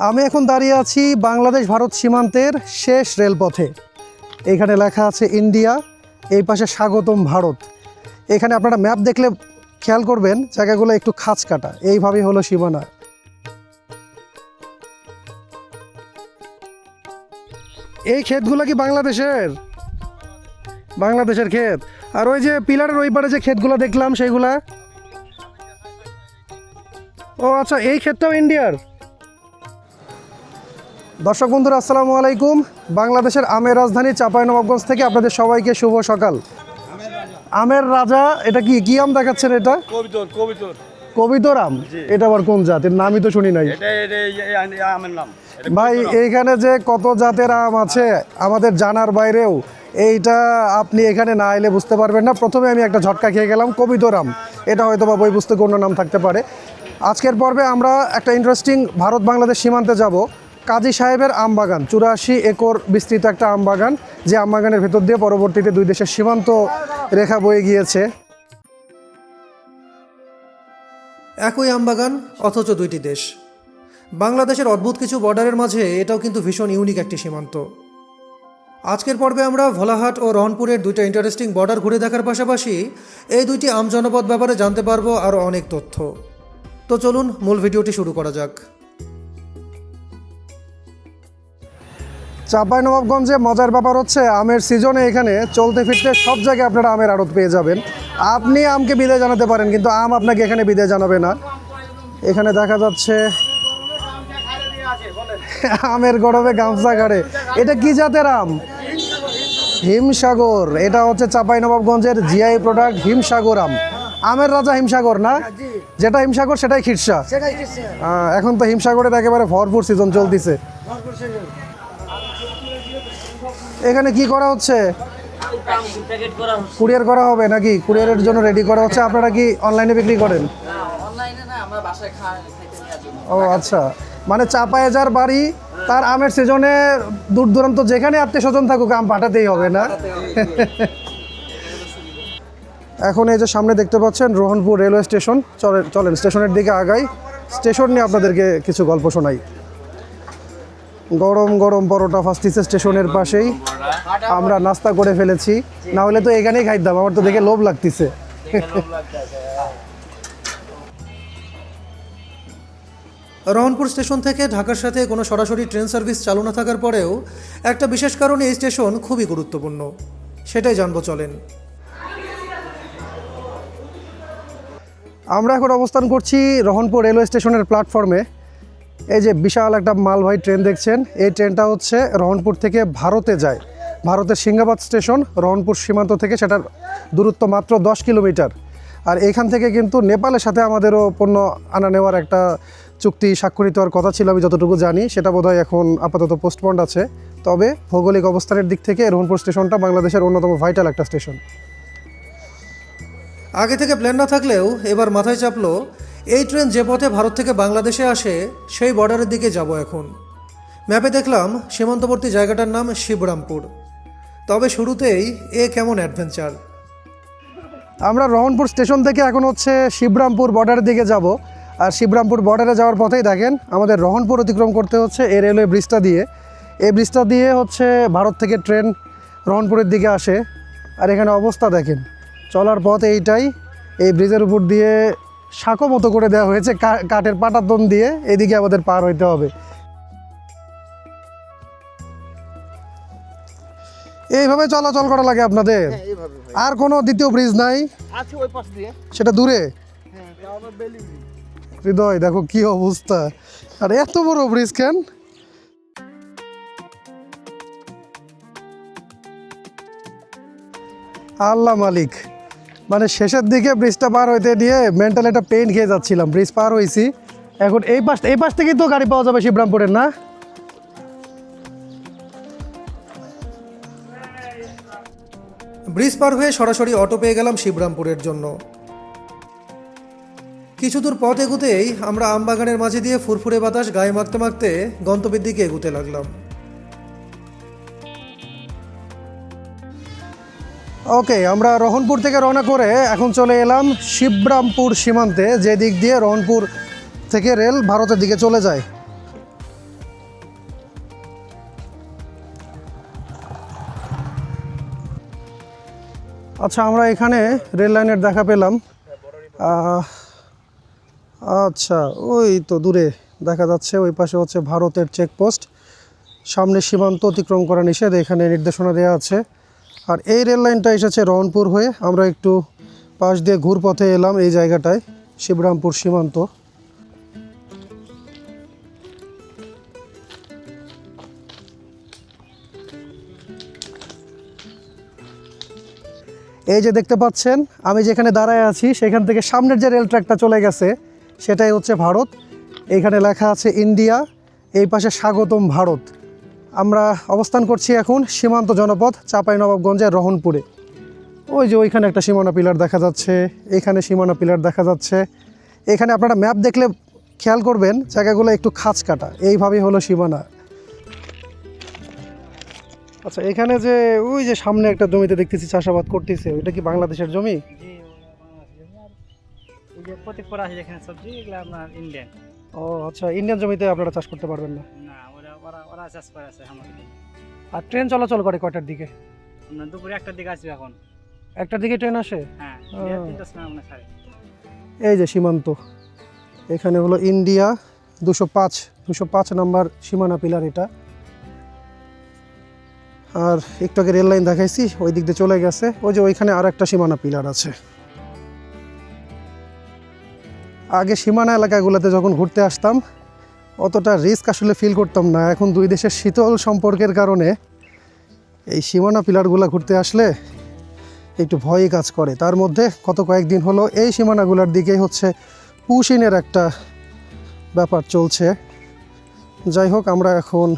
আমি এখন দাঁড়িয়ে আছি বাংলাদেশ ভারত সীমান্তের শেষ রেলপথে। এখানে লেখা আছে ইন্ডিয়া, এই পাশে স্বাগতম ভারত। এখানে আপনারা ম্যাপ দেখলে খেয়াল করবেন জায়গাগুলো একটু খাঁজ কাটা, এইভাবেই হলো সীমানা। এই ক্ষেতগুলো কি বাংলাদেশের ক্ষেত? আর ওই যে পিলারের ওই পারে যে ক্ষেতগুলো দেখলাম সেইগুলা, ও আচ্ছা, এই ক্ষেতটাও ইন্ডিয়ার। দর্শক বন্ধুরা আসসালামু আলাইকুম। বাংলাদেশের আমের রাজধানী চাঁপাইনবাবগঞ্জ থেকে আপনাদের সবাইকে শুভ সকাল। আমের রাজা, এটা কি আম দেখাচ্ছেন? এটা কবিতর আম। এটা আবার কোন জাতের? নামই তো শুনি নাই ভাই। এইখানে যে কত জাতের আম আছে আমাদের জানার বাইরেও, এইটা আপনি এখানে না এলে বুঝতে পারবেন না। প্রথমে আমি একটা ঝটকা খেয়ে গেলাম, কবিতর আম। এটা হয়তো বা বই পুস্তকে অন্য নাম থাকতে পারে। আজকের পর্বে আমরা একটা ইন্টারেস্টিং ভারত বাংলাদেশ সীমান্তে যাব। কাজী সাহেবের আম বাগান, 84 একর বিস্তৃত একটা আম বাগান, যে আম বাগানের ভেতর দিয়ে পরবর্তীতে দুই দেশের সীমান্ত রেখা বয়ে গিয়েছে। একই আম বাগান অথচ দুইটি দেশ। বাংলাদেশের অদ্ভুত কিছু বর্ডারের মাঝে এটাও কিন্তু ভীষণ ইউনিক একটি সীমান্ত। আজকের পর্বে আমরা ভোলাহাট ও রহনপুরের দুইটা ইন্টারেস্টিং বর্ডার ঘুরে দেখার পাশাপাশি এই দুইটি আম জনপদ ব্যাপারে জানতে পারবো আরও অনেক তথ্য। তো চলুন মূল ভিডিওটি শুরু করা যাক। চাঁপাইনবাবগঞ্জে মজার ব্যাপার হচ্ছে আমের সিজনে এখানে চলতে ফিরতে সব জায়গায় আপনারা আমের আড়ত পেয়ে যাবেন। আপনি আমকে বিদায় জানাতে পারেন, কিন্তু আম আপনাকে এখানে বিদায় জানাবে না। এখানে দেখা যাচ্ছে আমের গরমে গামছা গাড়ে। এটা কি জাতের আম? হিমসাগর। এটা হচ্ছে চাঁপাইনবাবগঞ্জের জিআই প্রোডাক্ট হিমসাগর আম। আমের রাজা হিমসাগর না? যেটা হিমসাগর সেটাই খিরসা। এখন তো হিমসাগরের একেবারে ভরপুর সিজন চলতেছে। এখানে কি করা হচ্ছে? কুরিয়ার করা হবে নাকি? কুরিয়ারের জন্য রেডি করা হচ্ছে। আপনারা কি অনলাইনে বিক্রি করেন? ও আচ্ছা, মানে চাপায়ে যার বাড়ি তার আমের সিজনে দূর দূরান্ত যেখানে আত্মীয় স্বজন থাকুক আম পাঠাতেই হবে না? এখন এই যে সামনে দেখতে পাচ্ছেন রোহনপুর রেলওয়ে স্টেশন। চলেন স্টেশনের দিকে আগাই। স্টেশন নিয়ে আপনাদেরকে কিছু গল্প শোনাই। গরম গরম পরোটা ফাস্তিছে স্টেশনের পাশেই। আমরা নাস্তা করে ফেলেছি, না হলে তো এখানেই খাইতাম। আমার তো দেখে লোভ লাগতেছে। রহনপুর স্টেশন থেকে ঢাকার সাথে কোনো সরাসরি ট্রেন সার্ভিস চালু না থাকার পরেও একটা বিশেষ কারণে এই স্টেশন খুবই গুরুত্বপূর্ণ, সেটাই জানবো চলেন। আমরা এখন অবস্থান করছি রহনপুর রেলওয়ে স্টেশনের প্ল্যাটফর্মে। এই যে বিশাল একটা মালবাহী ট্রেন দেখছেন, এই ট্রেনটা হচ্ছে রহনপুর থেকে ভারতে যায়। ভারতের সিংহাবাদ স্টেশন রহনপুর সীমান্ত থেকে, সেটার দূরত্ব মাত্র 10 কিলোমিটার। আর এখান থেকে কিন্তু নেপালের সাথে আমাদেরও পণ্য আনা নেওয়ার একটা চুক্তি স্বাক্ষরিত হওয়ার কথা ছিল, আমি যতটুকু জানি। সেটা বোধহয় এখন আপাতত পোস্টপন্ড আছে। তবে ভৌগোলিক অবস্থানের দিক থেকে রহনপুর স্টেশনটা বাংলাদেশের অন্যতম ভাইটাল একটা স্টেশন। আগে থেকে প্ল্যান না থাকলেও এবার মাথায় চাপলো এই ট্রেন যে পথে ভারত থেকে বাংলাদেশে আসে সেই বর্ডারের দিকে যাব এখন। ম্যাপে দেখলাম সীমান্তবর্তী জায়গাটার নাম শিবরামপুর। তবে শুরুতেই কেমন অ্যাডভেঞ্চার। আমরা রহনপুর স্টেশন থেকে এখন হচ্ছে শিবরামপুর বর্ডারের দিকে যাব। আর শিবরামপুর বর্ডারে যাওয়ার পথেই দেখেন আমাদের রহনপুর অতিক্রম করতে হচ্ছে এই রেলওয়ে ব্রিজটা দিয়ে। এই ব্রিজটা দিয়ে হচ্ছে ভারত থেকে ট্রেন রহনপুরের দিকে আসে। আর এখানে অবস্থা দেখেন, চলার পথ এইটাই। এই ব্রিজের উপর দিয়ে সাঁকো মতো করে দেওয়া হয়েছে কাঠের পাটাতন দিয়ে, এদিকে আমাদের পার হইতে হবে। এইভাবে চলাচল করা লাগে আপনাদের? আর কোনো দ্বিতীয় ব্রিজ নাই? সেটা দূরে। হৃদয় দেখো কি অবস্থা, আর এত বড় ব্রিজ কেন? আল্লাহ মালিক, মানে শেষের দিকে ব্রিজটা পার হইতে নিয়ে মেন্টাল একটা পেইন খেয়ে যাচ্ছিলাম। ব্রিজ পার হয়েছি, এখন এই পাশ থেকেই তো গাড়ি পাওয়া যাবে শিবরামপুরের, না? ব্রিজ পার হয়ে সরাসরি অটো পেয়ে গেলাম শিবরামপুরের জন্য। কিছু দূর পথ এগুতেই আমরা আমবাগানের মাঝে দিয়ে ফুরফুরে বাতাস গায়ে মাখতে মাখতে গন্তব্যের দিকে এগুতে লাগলাম। ওকে, আমরা রহনপুর থেকে রওনা করে এখন চলে এলাম শিবরামপুর সীমান্তে, যে দিক দিয়ে রহনপুর থেকে রেল ভারতের দিকে চলে যায়। আচ্ছা, আমরা এখানে রেল লাইনের দেখা পেলাম। আহ, আচ্ছা, ওই তো দূরে দেখা যাচ্ছে, ওই পাশে হচ্ছে ভারতের চেকপোস্ট। সামনে সীমান্ত অতিক্রম করা নিষেধ, এখানে নির্দেশনা দেওয়া আছে। আর এই রেল লাইনটা এসেছে রংপুর হয়ে। আমরা একটু পাশ দিয়ে ঘুরপথে এলাম এই জায়গাটায়, শিবরামপুর সীমান্ত। এই যে দেখতে পাচ্ছেন, আমি যেখানে দাঁড়ায় আছি সেখান থেকে সামনের যে রেল ট্র্যাকটা চলে গেছে সেটাই হচ্ছে ভারত। এইখানে লেখা আছে ইন্ডিয়া, এই পাশে স্বাগতম ভারত। আমরা অবস্থান করছি এখন সীমান্ত জনপদ চাঁপাইনবাবগঞ্জের রহনপুরে। ওই যে ওইখানে একটা সীমানা পিলার দেখা যাচ্ছে, এখানে সীমানা পিলার দেখা যাচ্ছে। এখানে আপনারা ম্যাপ দেখলে খেয়াল করবেন জায়গাগুলো একটু খাঁজ কাটা, এইভাবেই হলো সীমানা। আচ্ছা, এখানে যে ওই যে সামনে একটা জমিতে দেখতেছি চাষাবাদ করতেছে, ওইটা কি বাংলাদেশের জমি? ও আচ্ছা, ইন্ডিয়ান জমিতে আপনারা চাষ করতে পারবেন না? আর ট্রেন চলাচল করে কয়টার দিকে? দুপুরে 1টার দিকে আসবে এখন। 1টার দিকে ট্রেন আসে? হ্যাঁ, 3টার সময় মনে হয়। এই যে সীমান্ত, এখানে হলো ইন্ডিয়া 205 নাম্বার সীমানা পিলার এটা। আর একটু আগে রেল লাইন দেখাইছি, ওই দিক দিয়ে চলে গেছে। ওই যে ওইখানে আর একটা সীমানা পিলার আছে। আগে সীমানা এলাকাগুলোতে যখন ঘুরতে আসতাম অতটা রিস্ক আসলে ফিল করতাম না। এখন দুই দেশের শীতল সম্পর্কের কারণে এই সীমানা পিলারগুলো ঘুরতে আসলে একটু ভয়ই কাজ করে। তার মধ্যে কয়েকদিন হলো এই সীমানাগুলোর দিকেই হচ্ছে পুশিনের একটা ব্যাপার চলছে। যাই হোক, আমরা এখন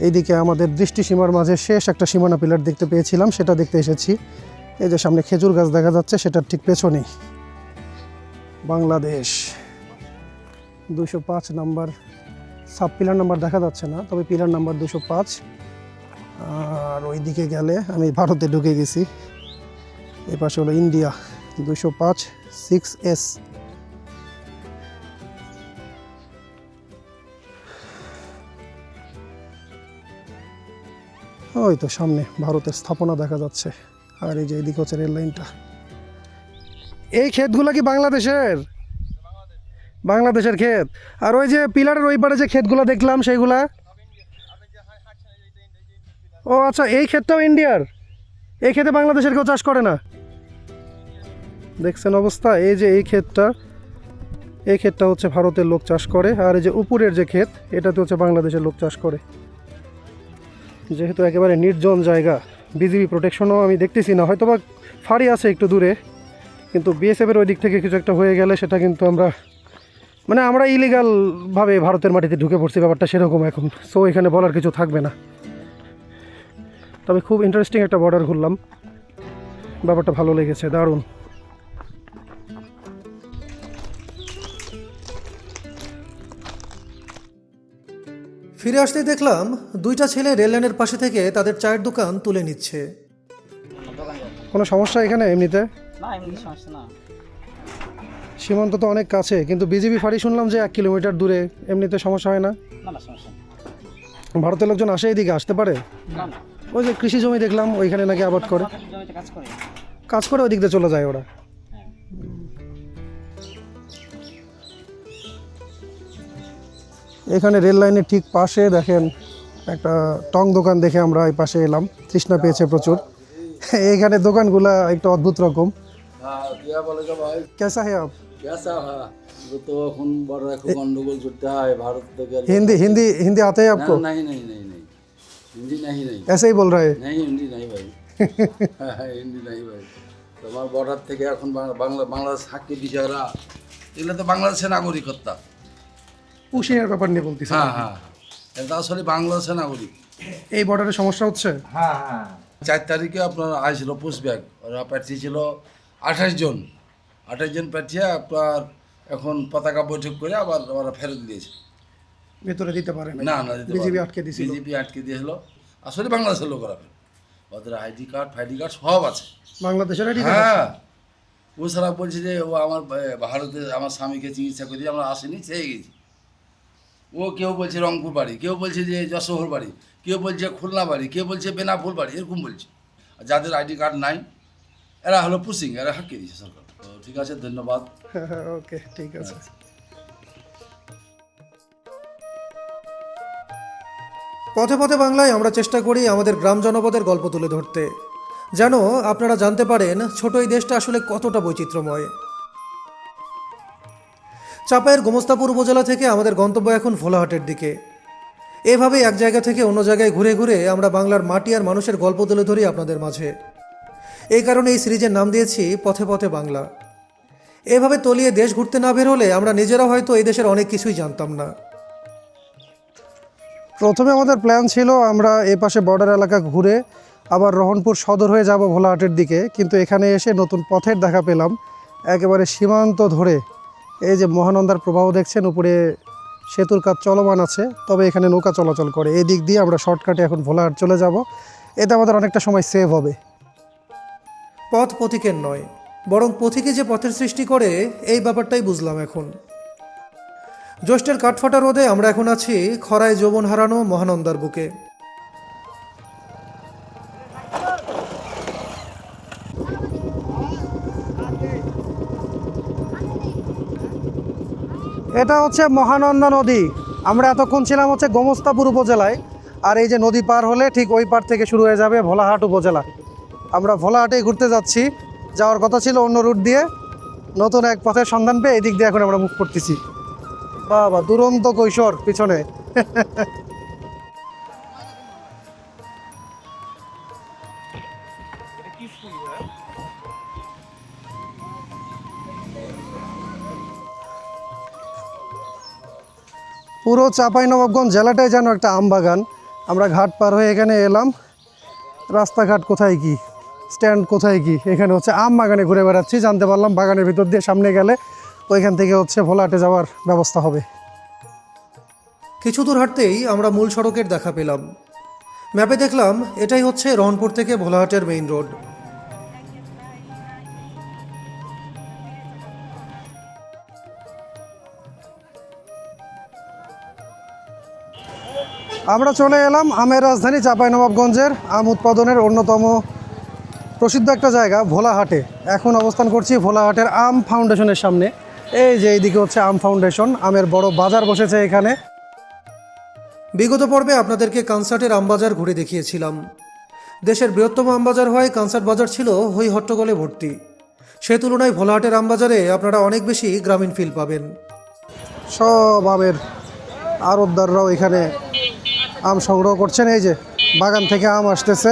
এইদিকে আমাদের দৃষ্টিসীমার মাঝে শেষ একটা সীমানা পিলার দেখতে পেয়েছিলাম, সেটা দেখতে এসেছি। এই যে সামনে খেজুর গাছ দেখা যাচ্ছে, সেটার ঠিক পেছনেই Bangladesh 205 number sub pillar number দেখা যাচ্ছে না, তবে পিলার নাম্বার 205। আর ওই দিকে গেলে আমি ভারতে ঢুকে গেছি। এই পাশে হলো ইন্ডিয়া 205 6S। ওই তো সামনে ভারতের স্থাপনা দেখা যাচ্ছে। আর এই যে এদিকে হচ্ছে রেল লাইনটা। এই ক্ষেতগুলো কি বাংলাদেশের? বাংলাদেশের ক্ষেত। আর ওই যে পিলারের ওই পারে যে ক্ষেতগুলো দেখলাম সেইগুলা? ও আচ্ছা, এই ক্ষেতটাও ইন্ডিয়ার? এই ক্ষেতে বাংলাদেশের কেউ চাষ করে না? দেখছেন অবস্থা। এই যে এই ক্ষেতটা হচ্ছে ভারতের লোক চাষ করে। আর এই যে উপরের যে ক্ষেত, এটাতে হচ্ছে বাংলাদেশের লোক চাষ করে। যেহেতু একেবারে নির্জন জায়গা, বিজিবি প্রোটেকশনও আমি দেখতেছি না। হয়তো বা ফাঁড়ি আছে একটু দূরে, কিন্তু বিএসএফের ওই দিক থেকে কিছু একটা হয়ে গেলে সেটা কিন্তু আমরা ইলিগালভাবে ভারতের মাটিতে ঢুকে পড়ছি, ব্যাপারটা সেরকম এখন। সো এখানে বলার কিছু থাকবে না। তবে খুব ইন্টারেস্টিং একটা বর্ডার ঘুরলাম, ব্যাপারটা ভালো লেগেছে, দারুণ। ফিরে আসতেই দেখলাম দুইটা ছেলে রেল লাইনের পাশে থেকে তাদের চায়ের দোকান তুলে নিচ্ছে। কোনো সমস্যা এখানে এমনিতে? না, এমনি সমস্যা না। সীমান্ত তো অনেক কাছে, কিন্তু বিজিবি ফাঁড়ি শুনলাম যে 1 কিলোমিটার দূরে। এমনিতে সমস্যা হয় না? না, সমস্যা না। ভারতের লোকজন আসে এদিকে, আসতে পারে? না, না। ওই যে কৃষি জমি দেখলাম, ওইখানে নাকি আবাদ করে, জমিতে কাজ করে ওই দিক দিয়ে চলে যায় ওরা। হ্যাঁ। এখানে রেল লাইনের ঠিক পাশে দেখেন একটা টং দোকান দেখে আমরা এই পাশে এলাম, তৃষ্ণা পেয়েছে প্রচুর। এখানে দোকানগুলা একটু অদ্ভুত রকম। कैसा है आप? कैसा है वो तो এখন বড় এখন গন্ডগোল করতে হয় ভারত থেকে। हिंदी हिंदी हिंदी आता है आपको? नहीं नहीं नहीं नहीं हिंदी नहीं नहीं ऐसे ही बोल रहा है? नहीं हिंदी नहीं भाई। হিন্দি নাই ভাই। তোমার বর্ডার থেকে এখন বাংলাদেশ হাঁকিয়ে দিছে ওরা। এগুলো তো বাংলাদেশের নাগরিকত্ব। পুশিনের ব্যাপার নিয়ে বলতেছি। হ্যাঁ হ্যাঁ, এটা আসলে বাংলাদেশের নাগরিক। এই বর্ডারে সমস্যা হচ্ছে? হ্যাঁ হ্যাঁ। 4 তারিখে আপনার আসছিল পোস্ট ব্যাগ, ওরা প্রার্থী ছিল 28 জন। 28 জন প্রার্থী আপনার এখন পতাকা বৈঠক করে আবার ওরা ফেরত দিয়েছে। ভেতরে দিতে পারে না না, বিজিবি আটকে দিয়েছিল। বিজেপি আটকে দিয়েছিল। আসলে বাংলাদেশের লোকেরা, ওদের আইডি কার্ড ফাইডি কার্ড সব আছে বাংলাদেশের। হ্যাঁ, ও সারা বলছে যে ও আমার ভারতে আমার স্বামীকে চিকিৎসা করে দিয়ে আমরা আসিনি, চেয়ে গেছি। ও কেউ বলছে রংপুর বাড়ি, কেউ বলছে যে যশোর বাড়ি, কেউ বলছে খুলনা বাড়ি, কেউ বলছে বেনাপুর বাড়ি, এরকম বলছে। আর যাদের আইডি কার্ড নাই এরা হলো পুসিং, এরা হাঁকিয়ে দিয়েছে সরকার। তো ঠিক আছে, ধন্যবাদ। ওকে, ঠিক আছে। পথে পথে বাংলায় আমরা চেষ্টা করি আমাদের গ্রাম জনপদের গল্প তুলে ধরতে, যেন আপনারা জানতে পারেন ছোট এই দেশটা আসলে কতটা বৈচিত্র্যময়। চাঁপাইয়ের গোমস্তাপুর উপজেলা থেকে আমাদের গন্তব্য এখন ভোলাহাটের দিকে। এভাবেই এক জায়গা থেকে অন্য জায়গায় ঘুরে ঘুরে আমরা বাংলার মাটি আর মানুষের গল্প তুলে ধরি আপনাদের মাঝে। এই কারণে এই সিরিজের নাম দিয়েছি পথে পথে বাংলা। এভাবে তলিয়ে দেশ ঘুরতে না বের হলে আমরা নিজেরা হয়তো এই দেশের অনেক কিছুই জানতাম না। প্রথমে আমাদের প্ল্যান ছিল আমরা এই পাশে বর্ডার এলাকা ঘুরে আবার রহনপুর সদর হয়ে যাব ভোলাহাটের দিকে, কিন্তু এখানে এসে নতুন পথের দেখা পেলাম। একেবারে সীমান্ত ধরে এই যে মহানন্দার প্রবাহ দেখছেন, উপরে সেতুর কাজ চলমান আছে, তবে এখানে নৌকা চলাচল করে। এই দিক দিয়ে আমরা শর্টকাটে এখন ভোলাহাট চলে যাব, এতে আমাদের অনেকটা সময় সেভ হবে। পথ পথিকের নয়, বরং পথিকে যে পথের সৃষ্টি করে এই ব্যাপারটাই বুঝলাম এখন। জ্যৈষ্ঠের কাঠফাটা রোদে আমরা এখন আছি খরায় যৌবন হারানো মহানন্দার বুকে। এটা হচ্ছে মহানন্দা নদী। আমরা এতক্ষণ ছিলাম হচ্ছে গোমস্তাপুর উপজেলায়, আর এই যে নদী পার হলে ঠিক ওই পার থেকে শুরু হয়ে যাবে ভোলাহাট উপজেলা। আমরা ভোলাহাটেই ঘুরতে যাচ্ছি, যাওয়ার কথা ছিল অন্য রুট দিয়ে, নতুন এক পথের সন্ধান পেয়ে এই দিক দিয়ে এখন আমরা মুভ করতেছি। বাবা, দুরন্ত কৈশোর পিছনে। পুরো চাঁপাইনবাবগঞ্জ জেলাটাই যেন একটা আম বাগান। আমরা ঘাট পার হয়ে এখানে এলাম, রাস্তাঘাট কোথায় কি, স্ট্যান্ড কোথায় কি, এখানে হচ্ছে আম বাগানে ঘুরে বেড়াচ্ছি। জানতে পারলাম বাগানের ভিতর দিয়ে সামনে গেলে ওইখান থেকে হচ্ছে ভোলাহাটে যাওয়ার ব্যবস্থা হবে। কিছু দূর হাঁটতেই আমরা মূল সড়কের দেখা পেলাম। ম্যাপে দেখলাম এটাই হচ্ছে রহনপুর থেকে ভোলাহাটের মেইন রোড। আমরা চলে এলাম আমের রাজধানী চাঁপাইনবাবগঞ্জের আম উৎপাদনের অন্যতম প্রসিদ্ধ একটা জায়গা ভোলাহাটে। এখন অবস্থান করছি ভোলাহাটের আম ফাউন্ডেশনের সামনে। এই যে এইদিকে হচ্ছে আম ফাউন্ডেশন, আমের বড় বাজার বসেছে এখানে। বিগত পর্বে আপনাদেরকে কানসার্টের আমবাজার ঘুরে দেখিয়েছিলাম। দেশের বৃহত্তম আমবাজার হয় কানসার্ট বাজার ছিল হই হট্টগোলে ভর্তি। সে তুলনায় ভোলাহাটের আমবাজারে আপনারা অনেক বেশি গ্রামীণ ফিল পাবেন। সব আমের আড়তদাররাও এখানে আম সংগ্রহ করছেন। এই যে বাগান থেকে আম আসতেছে,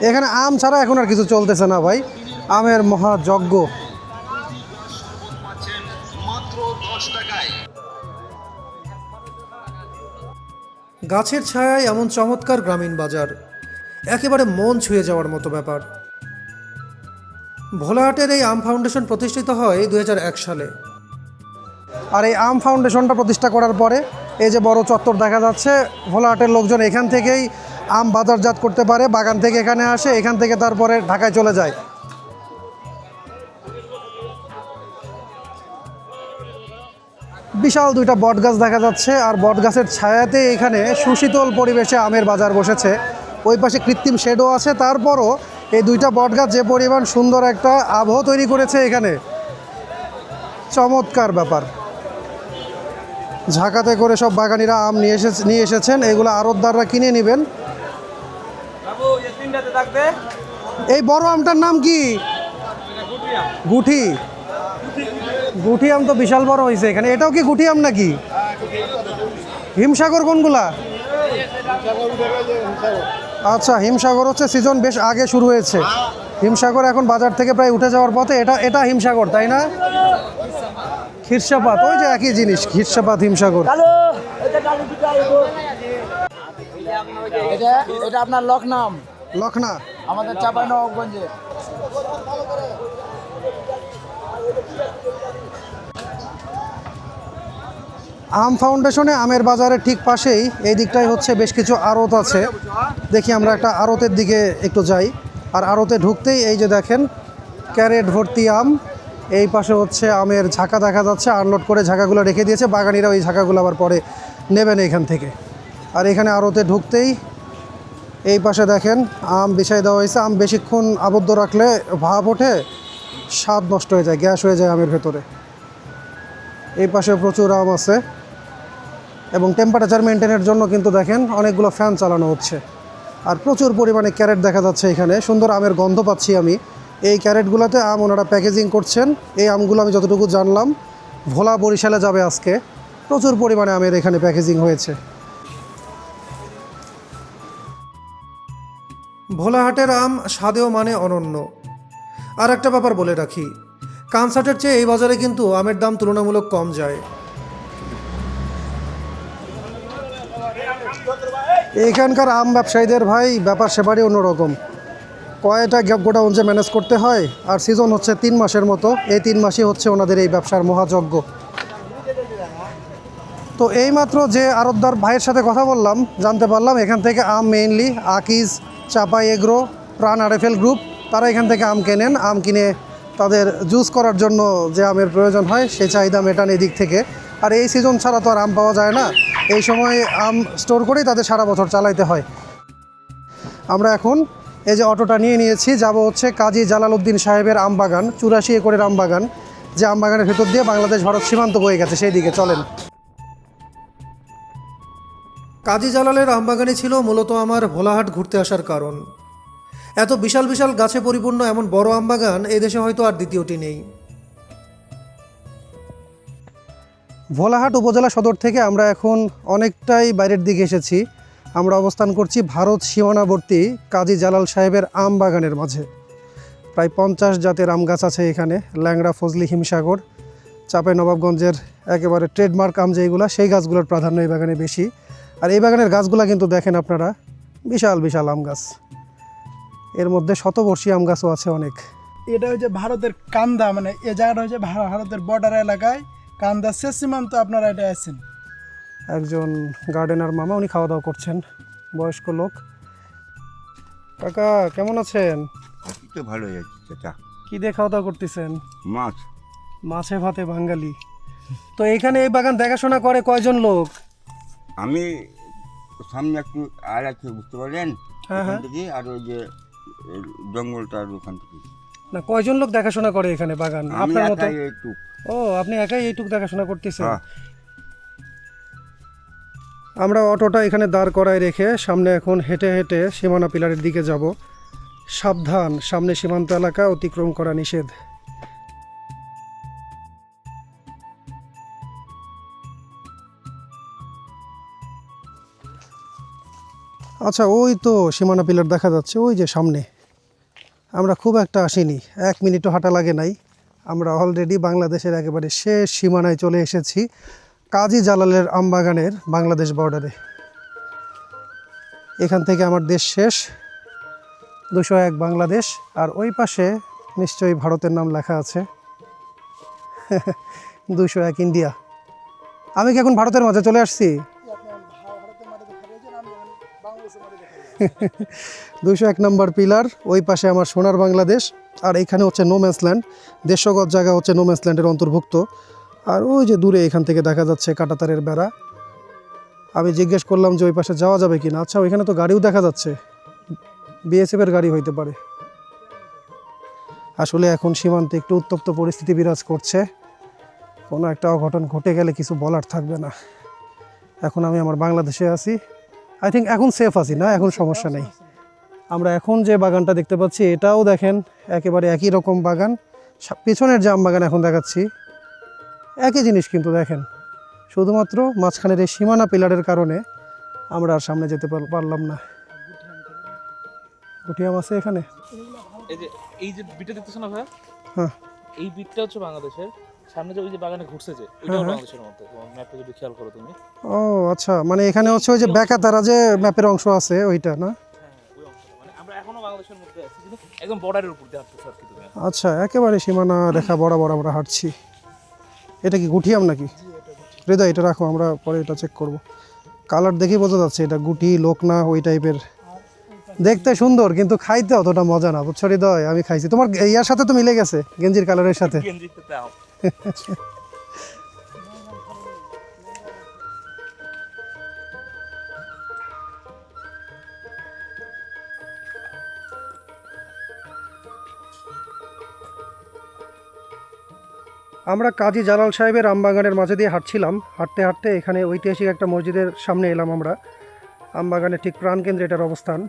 এখানে আম ছাড়া এখন আর কিছু চলতেছে না ভাই, আমের মহাযজ্ঞ। গাছের ছায়ায় এমন চমৎকার গ্রামীণ বাজার, একেবারে মন ছুঁয়ে যাওয়ার মতো ব্যাপার। ভোলাহাটের এই আম ফাউন্ডেশন প্রতিষ্ঠিত হয় 2001 সালে। আর এই আম ফাউন্ডেশনটা প্রতিষ্ঠা করার পরে এই যে বড় চত্বর দেখা যাচ্ছে, ভোলাহাটের লোকজন এখান থেকেই আম বাজারজাত করতে পারে। বাগান থেকে এখানে আসে, এখান থেকে তারপরে ঢাকায় চলে যায়। বিশাল দুইটা বট গাছ দেখা যাচ্ছে, আর বট গাছের ছায়াতে এখানে সুশীতল পরিবেশে আমের বাজার বসেছে। ওই পাশে কৃত্রিম শেডও আছে, তারপরও এই দুইটা বট গাছ যে পরিমাণ সুন্দর একটা আবহ তৈরি করেছে এখানে, চমৎকার ব্যাপার। ঝাঁকাতে করে সব বাগানিরা আম নিয়ে এসেছেন, এগুলো আড়তদাররা কিনে নেবেন। এই বড় আমটার নাম কি? গুঠি। গুঠি আম তো বিশাল বড় হয়েছে এখানে। এটাও কি গুঠি আম নাকি? হিমসাগর কোনগুলা? আচ্ছা, হিমসাগর হচ্ছে সিজন বেশ আগে শুরু হয়েছে। হিমসাগর এখন বাজার থেকে প্রায় উঠে যাওয়ার পথে। এটা হিমসাগর, তাই না? খিরসাপাত, ওই যে একই জিনিস, খিরসাপাত হিমসাগর। এটা আপনার লখনাম, লখনা আমাদের চাঁপাইনবাবগঞ্জে। আম ফাউন্ডেশনে আমের বাজারের ঠিক পাশেই এই দিকটাই হচ্ছে বেশ কিছু আড়ত আছে। দেখি আমরা একটা আড়তের দিকে একটু যাই। আর আড়তে ঢুকতেই এই যে দেখেন ক্যারেট ভর্তি আম। এই পাশে হচ্ছে আমের ঝাঁকা দেখা যাচ্ছে, আনলোড করে ঝাঁকাগুলো রেখে দিয়েছে। বাগানিরা ওই ঝাঁকাগুলো আবার পরে নেবেন এখান থেকে। আর এখানে আড়তে ঢুকতেই এই পাশে দেখেন আম বিছাই দেওয়া হয়েছে। আম বেশিক্ষণ আবদ্ধ রাখলে ভাপ ওঠে, স্বাদ নষ্ট হয়ে যায়, গ্যাস হয়ে যায় আমের ভেতরে। এই পাশে প্রচুর আম আছে এবং টেম্পারেচার মেনটেনের জন্য কিন্তু দেখেন অনেকগুলো ফ্যান চালানো হচ্ছে। আর প্রচুর পরিমাণে ক্যারেট দেখা যাচ্ছে এখানে, সুন্দর আমের গন্ধ পাচ্ছি আমি। এই ক্যারেটগুলোতে আম ওনারা প্যাকেজিং করছেন। এই আমগুলো আমি যতটুকু জানলাম ভোলা বরিশালে যাবে আজকে। প্রচুর পরিমাণে আমের এখানে প্যাকেজিং হয়েছে। ভোলাহাটের আম স্বাদেও মানে অনন্য। আর একটা ব্যাপার বলে রাখি, কানসার্টের চেয়ে এই বাজারে কিন্তু আমের দাম তুলনামূলক কম যায়। এইখানকার আম ব্যবসায়ীদের ভাই ব্যাপার সেবারই অন্যরকম। কয়টা গোডাউন যে ম্যানেজ করতে হয়, আর সিজন হচ্ছে 3 মাসের মতো। এই 3 মাসই হচ্ছে ওনাদের এই ব্যবসার মহাযজ্ঞ। তো এইমাত্র যে আড়তদার ভাইয়ের সাথে কথা বললাম, জানতে পারলাম এখান থেকে আম মেইনলি আকিজ, চাপাই এগ্রো, প্রাণ আরএফএল গ্রুপ, তারা এখান থেকে আম কেনেন। আম কিনে তাদের জুস করার জন্য যে আমের প্রয়োজন হয় সেই চাহিদা মেটান এই দিক থেকে। আর এই সিজন ছাড়া তো আর আম পাওয়া যায় না, এই সময় আম স্টোর করেই তাদের সারা বছর চালাইতে হয়। আমরা এখন এই যে অটোটা নিয়ে নিয়েছি, যাব হচ্ছে কাজী জালালউদ্দিন সাহেবের আম বাগান, 84 একরের আম বাগান, যে আম বাগানের ভেতর দিয়ে বাংলাদেশ ভারত সীমান্ত বয়ে গেছে, সেই দিকে চলেন। কাজী জালালের আমবাগানই ছিল মূলত আমার ভোলাহাট ঘুরতে আসার কারণ। এত বিশাল বিশাল গাছে পরিপূর্ণ এমন বড় আমবাগান এই দেশে হয়তো আর দ্বিতীয়টি নেই। ভোলাহাট উপজেলা সদর থেকে আমরা এখন অনেকটাই বাইরের দিকে এসেছি। আমরা অবস্থান করছি ভারত সীমানাবর্তী কাজী জালাল সাহেবের আম বাগানের মাঝে। প্রায় 50 জাতের আম গাছ আছে এখানে। ল্যাংড়া, ফজলি, হিমসাগর, চাঁপাইনবাবগঞ্জের একেবারে ট্রেডমার্ক আম যেগুলো, সেই গাছগুলোর প্রাধান্য এই বাগানে বেশি। আর এই বাগানের গাছগুলো কিন্তু দেখেন আপনারা, বিশাল বিশাল আম গাছ। এর মধ্যে শতবর্ষী আম গাছও আছে অনেক। এটা হচ্ছে ভারতের কান্দা, মানে এ জায়গাটা হচ্ছে ভারতের বর্ডার এলাকায়, কান্দা শেষ সীমান্ত আপনারা এটা আছেন। একজন গার্ডেনার মামা, উনি খাওয়া দাওয়া করছেন, বয়স্ক লোক। কাকা কেমন আছেন? তো ভালো যাচ্ছে চাচা। কি দিয়ে খাওয়া দাওয়া করতেছেন? মাছ। মাছে ভাতে বাঙালি। তো এইখানে এই বাগান দেখাশোনা করে কয়জন লোক? আমি সামনে একটু আর আছে, বুঝতে পারলেন, হ্যাঁ, ওখান হ্যাঁ। থেকে আর ওই যে জঙ্গলটার ওখান থেকে। না, কয়জন লোক দেখাশোনা করে এখানে বাগান আমি আপনার মতো? একাই একটু। ও, আপনি একাই এইটুক দেখাশোনা করতেছেন? হ্যাঁ। আমরা অটোটা এখানে দাঁড় করায় রেখে সামনে এখন হেঁটে হেঁটে সীমানা পিলারের দিকে যাব। সাবধান, সামনে সীমান্ত এলাকা, অতিক্রম করা নিষেধ। আচ্ছা, ওই তো সীমানা পিলার দেখা যাচ্ছে ওই যে সামনে। আমরা খুব একটা আসিনি, 1 মিনিটও হাঁটা লাগে নাই। আমরা অলরেডি বাংলাদেশের একেবারে শেষ সীমানায় চলে এসেছি, কাজী জালালের আমবাগানের বাংলাদেশ বর্ডারে। এখান থেকে আমার দেশ শেষ, 201 বাংলাদেশ। আর ওই পাশে নিশ্চয়ই ভারতের নাম লেখা আছে, 201 ইন্ডিয়া। আমি কি এখন ভারতের মাঝে চলে আসছি? 201 নম্বর পিলার, ওই পাশে আমার সোনার বাংলাদেশ। আর এইখানে হচ্ছে নোম্যান্স ল্যান্ড, 150 গজ জায়গা হচ্ছে নোম্যান্স ল্যান্ডের অন্তর্ভুক্ত। আর ওই যে দূরে এখান থেকে দেখা যাচ্ছে কাঁটাতারের বেড়া। আমি জিজ্ঞেস করলাম যে ওই পাশে যাওয়া যাবে কিনা। আচ্ছা, ওইখানে তো গাড়িও দেখা যাচ্ছে, বিএসএফের গাড়ি হইতে পারে। আসলে এখন সীমান্তে একটু উত্তপ্ত পরিস্থিতি বিরাজ করছে। কোনো একটা অঘটন ঘটে গেলে কিছু বলার থাকবে না। এখন আমি আমার বাংলাদেশে আছি, আই থিঙ্ক এখন সেফ আছি, না এখন সমস্যা নেই। আমরা এখন যে বাগানটা দেখতে পাচ্ছি এটাও দেখেন একেবারে একই রকম বাগান। পিছনের যে আম বাগান এখন দেখাচ্ছি একই জিনিস, কিন্তু দেখেন শুধুমাত্র মাঝখানের এই সীমানা পিলারের কারণে আমরা আর সামনে যেতে পারলাম না। গুটি আম আছে এখানে। এই যে বিটটা দেখতেছো না ভাইয়া, হ্যাঁ, এই বিটটা হচ্ছে বাংলাদেশের। সামনে যে ওই যে বাগানে ঘুরছে যে, হ্যাঁ, ওইটাও হ্যাঁ। বাংলাদেশের মধ্যে। তোমার ম্যাপটা যদি খেয়াল করো তুমি, ও আচ্ছা, মানে এখানে হচ্ছে ওই যে বেকাতারা যে ম্যাপের অংশ আছে ওইটা না? ওই অংশটা মানে আমরা এখনো বাংলাদেশের মধ্যে আছি, কিন্তু একদম বর্ডারের উপর দিয়ে হাঁটতেছো আর কি তুমি। আচ্ছা, একেবারে সীমানা রেখা বরাবর আমরা হাঁটছি। এটা কি গুটি আম নাকি? হৃদয়, এটা রাখো, আমরা পরে এটা চেক করব। কালার দেখেই বোঝা যাচ্ছে এটা গুটি, লোক না, ওই টাইপের। দেখতে সুন্দর কিন্তু খাইতে অতটা মজা না, বুঝছো হৃদয়? আমি খাইছি, তোমার ইয়ার সাথে তো মিলে গেছে, গেঞ্জির কালারের সাথে। গেঞ্জিতে দাও। আমরা কাজী জালাল সাহেবের আমবাগানের মাঝে দিয়ে হাঁটছিলাম। হাঁটতে হাঁটতে এখানে ঐতিহাসিক একটা মসজিদের সামনে এলাম আমরা। আমবাগানের ঠিক প্রাণকেন্দ্রে এটার অবস্থান।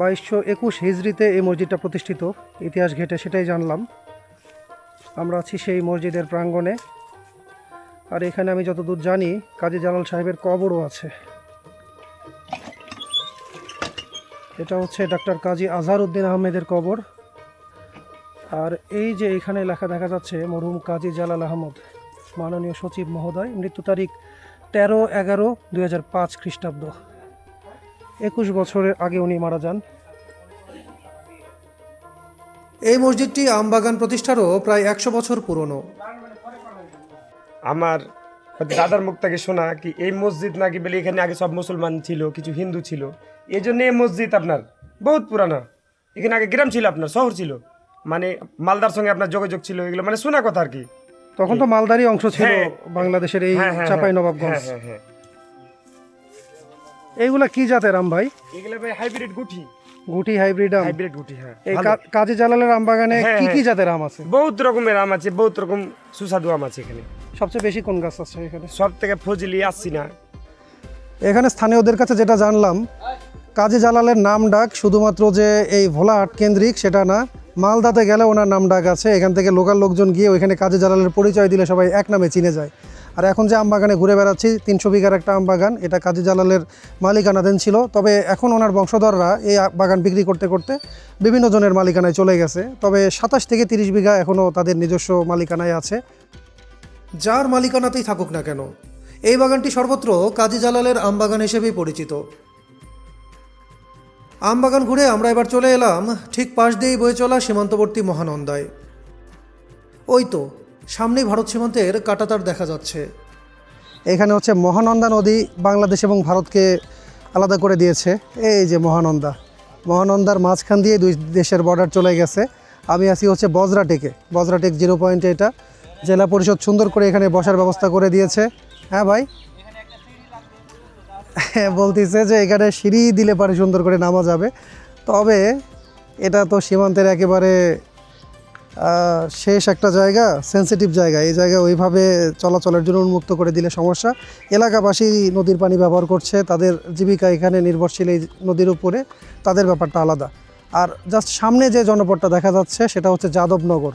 2221 হিজরিতে এই মসজিদটা প্রতিষ্ঠিত, ইতিহাস ঘেঁটে সেটাই জানলাম। আমরা আছি সেই মসজিদের প্রাঙ্গণে। আর এখানে আমি যতদূর জানি কাজী জালাল সাহেবের কবরও আছে। এটা হচ্ছে ডাক্তার কাজী আজহার উদ্দিন আহমেদের কবর। আর এই যে এখানে লেখা দেখা যাচ্ছে মরহুম কাজী জালাল আহমদ, মাননীয় সচিব মহোদয়, মৃত্যু তারিখ 13/11/2005 খ্রিস্টাব্দ। 21 বছরের আগে উনি মারা যান। এই মসজিদটি আমবাগান প্রতিষ্ঠারও প্রায় 100 বছর পুরনো। আমার দাদার মুখ থেকে শোনা কি এই মসজিদ নাকি বলে এখানে আগে সব মুসলমান ছিল, কিছু হিন্দু ছিল, এই জন্য এই মসজিদ আপনার বহুত পুরানা। এখানে আগে গ্রাম ছিল, আপনার শহর ছিল, মানে মালদার সঙ্গে আপনার যোগাযোগ ছিল, এগুলো মানে শোনা কথা আর কি। তখন তো মালদারই অংশ ছিল হ্যাঁ। বাংলাদেশের এই হ্যাঁ, হ্যাঁ, চাঁপাইনবাবগঞ্জ। হ্যাঁ হ্যাঁ হ্যাঁ। এইগুলা কি জাতের আম ভাই? এগুলো ভাই হাইব্রিড গুটি, গুটি হাইব্রিড আম। হাইব্রিড গুটি। হ্যাঁ, এই ভালো। কাজী জালালের আমবাগানে হ্যাঁ, কি কি হ্যাঁ। জাতের আম আছে? বহুত রকমের আম আছে, বহুত রকম সুস্বাদু আম আছে এখানে। সবচেয়ে বেশি কোন গাছ আছে এখানে? সব থেকে ফজলি আসছি না। এখানে স্থানীয়দের কাছে যেটা জানলাম, কাজী জালালের নাম ডাক শুধুমাত্র যে এই ভোলাহাট কেন্দ্রিক সেটা না, মালদাতে গেলে ওনার নাম ডাক আছে। এখান থেকে লোকাল লোকজন গিয়ে ওইখানে কাজী জালালের পরিচয় দিলে সবাই এক নামে চিনে যায়। আর এখন যে আমবাগানে ঘুরে বেড়াচ্ছি, 300 বিঘার একটা আমবাগান, এটা কাজী জালালের মালিকানাধীন ছিল। তবে এখন ওনার বংশধররা এই বাগান বিক্রি করতে করতে বিভিন্ন জনের মালিকানায় চলে গেছে। তবে 27 থেকে 30 বিঘা এখনও তাদের নিজস্ব মালিকানায় আছে। যার মালিকানাতেই থাকুক না কেন, এই বাগানটি সর্বত্র কাজী জালালের আমবাগান হিসেবেই পরিচিত। আমবাগান ঘুরে আমরা এবার চলে এলাম ঠিক পাশ দিয়েই বয়ে চলা সীমান্তবর্তী মহানন্দায়। ওই তো সামনেই ভারত সীমান্তের কাঁটাতার দেখা যাচ্ছে। এখানে হচ্ছে মহানন্দা নদী বাংলাদেশ এবং ভারতকে আলাদা করে দিয়েছে। এই যে মহানন্দা, মহানন্দার মাঝখান দিয়ে দুই দেশের বর্ডার চলে গেছে। আমি আছি হচ্ছে বজরাটেকে, বজরাটেক 0 পয়েন্টে। এটা জেলা পরিষদ সুন্দর করে এখানে বসার ব্যবস্থা করে দিয়েছে। হ্যাঁ ভাই, বলতেছে যে এখানে সিঁড়ি দিলে পারে সুন্দর করে নামা যাবে। তবে এটা তো সীমান্তের একেবারে শেষ একটা জায়গা, সেন্সিটিভ জায়গা। এই জায়গায় ওইভাবে চলাচলের জন্য উন্মুক্ত করে দিলে সমস্যা। এলাকাবাসী নদীর পানি ব্যবহার করছে, তাদের জীবিকা এখানে নির্ভরশীল এই নদীর উপরে, তাদের ব্যাপারটা আলাদা। আর জাস্ট সামনে যে জনপদটা দেখা যাচ্ছে সেটা হচ্ছে যাদবনগর।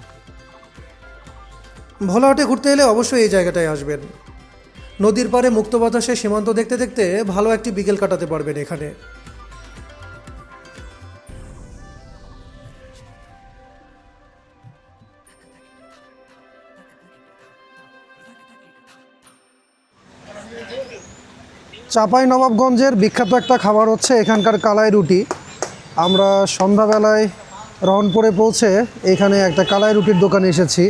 ভোলাহাটে ঘুরতে এলে অবশ্যই এই জায়গাটায় আসবেন। নদীর পাড়ে মুক্ত বাতাসে সীমান্ত দেখতে দেখতে ভালো একটি বিকেল কাটাতে পারবেন এখানে। চাঁপাইনবাবগঞ্জের বিখ্যাত একটা খাবার হচ্ছে এখানকার কালাই রুটি। আমরা সন্ধ্যাবেলায় রহনপুরে পৌঁছে এখানে একটা কালাই রুটির দোকানে এসেছি।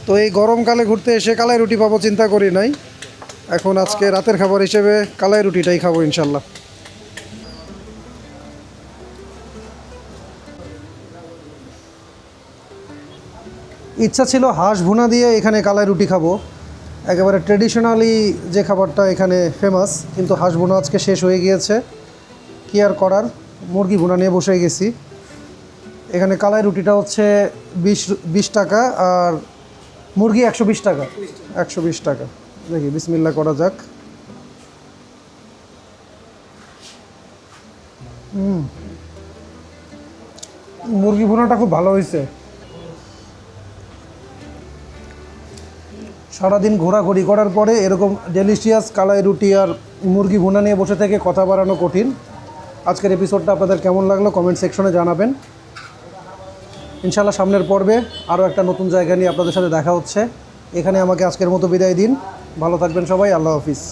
তো এই গরমকালে ঘুরতে এসে কালাই রুটি পাবো চিন্তা করি নাই। এখন আজকে রাতের খাবার হিসেবে কালাই রুটিটাই খাবো ইনশাল্লাহ। ইচ্ছা ছিল হাঁস ভুনা দিয়ে এখানে কালাই রুটি খাবো, একেবারে ট্রেডিশনালি যে খাবারটা এখানে ফেমাস, কিন্তু হাঁস ভুনা আজকে শেষ হয়ে গিয়েছে। কি আর করার, মুরগি ভুনা নিয়ে বসে গেছি। এখানে কালাই রুটিটা হচ্ছে 20 টাকা আর মুরগি 120 টাকা। 120 টাকা। দেখি বিসমিল্লাহ করা যাক। মুরগি ভুনাটা খুব ভালো হয়েছে। সারাদিন ঘোরাঘুরি করার পরে এরকম ডেলিশিয়াস কালাই রুটি আর মুরগি ভুনা নিয়ে বসে থেকে কথা বাড়ানো কঠিন। আজকের এপিসোডটা আপনাদের কেমন লাগলো কমেন্ট সেকশনে জানাবেন। ইনশাআল্লাহ সামনের পর্বে আরও একটা নতুন জায়গা নিয়ে আপনাদের সাথে দেখা হচ্ছে। এখানে আমাকে আজকের মতো বিদায় দিন। ভালো থাকবেন সবাই। আল্লাহ হাফিজ।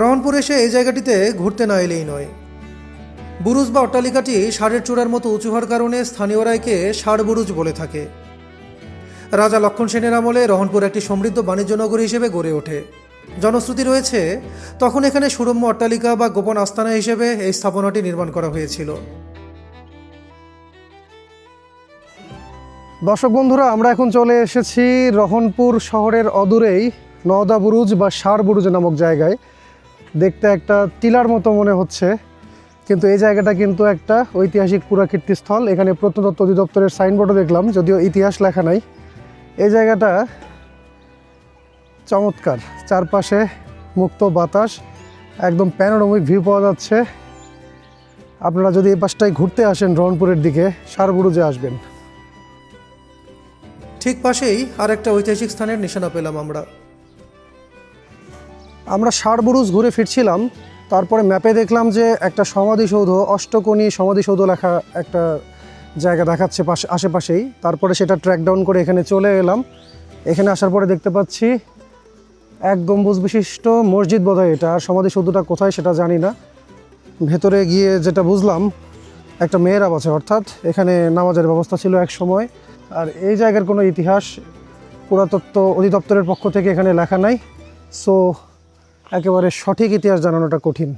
রহনপুর এসে এই জায়গাটিতে ঘুরতে না এলেই নয়। বুরুজ বা অট্টালিকাটি ষাঁড়ের চূড়ার মতো উঁচু হওয়ার কারণে স্থানীয়রা একে ষাঁড় বুরুজ বলে থাকে। রাজা লক্ষণ সেনের আমলে রহনপুর একটি সমৃদ্ধ বাণিজ্য নগরী হিসেবে গড়ে ওঠে। জনশ্রুতি রয়েছে তখন এখানে সুরম্য অট্টালিকা বা গোপন আস্তানা হিসেবে এই স্থাপনাটি নির্মাণ করা হয়েছিল। দর্শক বন্ধুরা, আমরা এখন চলে এসেছি রহনপুর শহরের অদূরেই নওদা বুরুজ বা ষাঁড় বুরুজ নামক জায়গায়। দেখতে একটা টিলার মতো মনে হচ্ছে, কিন্তু এই জায়গাটা কিন্তু একটা ঐতিহাসিক পুরাকীর্তিস্থল। এখানে প্রত্নতত্ত্ব অধিদপ্তরের সাইনবোর্ডও দেখলাম, যদিও ইতিহাস লেখা নাই। এই জায়গাটা চমৎকার, চারপাশে মুক্ত বাতাস, একদম প্যানোরামিক ভিউ পাওয়া যাচ্ছে। আপনারা যদি এই পাশটায় ঘুরতে আসেন রংপুরের দিকে, সারবুরুজে আসবেন। ঠিক পাশেই আরেকটা ঐতিহাসিক স্থানের নিশানা পেলাম আমরা সারবুরুজ ঘুরে ফিরছিলাম, তারপরে ম্যাপে দেখলাম যে একটা সমাধিসৌধ, অষ্টকোণী সমাধিসৌধ লেখা একটা জায়গা দেখাচ্ছে আশেপাশেই। তারপরে সেটা ট্র্যাক ডাউন করে এখানে চলে এলাম। এখানে আসার পরে দেখতে পাচ্ছি এক গম্বুজ বিশিষ্ট মসজিদ বোধহয় এটা, আর সমাধিসৌধটা কোথায় সেটা জানি না। ভেতরে গিয়ে যেটা বুঝলাম একটা মেহরাব আছে, অর্থাৎ এখানে নামাজের ব্যবস্থা ছিল এক সময়। আর এই জায়গার কোনো ইতিহাস পুরাতত্ত্ব অধিদপ্তরের পক্ষ থেকে এখানে লেখা নাই, সো একেবারে সঠিক ইতিহাস জানানোটা কঠিন।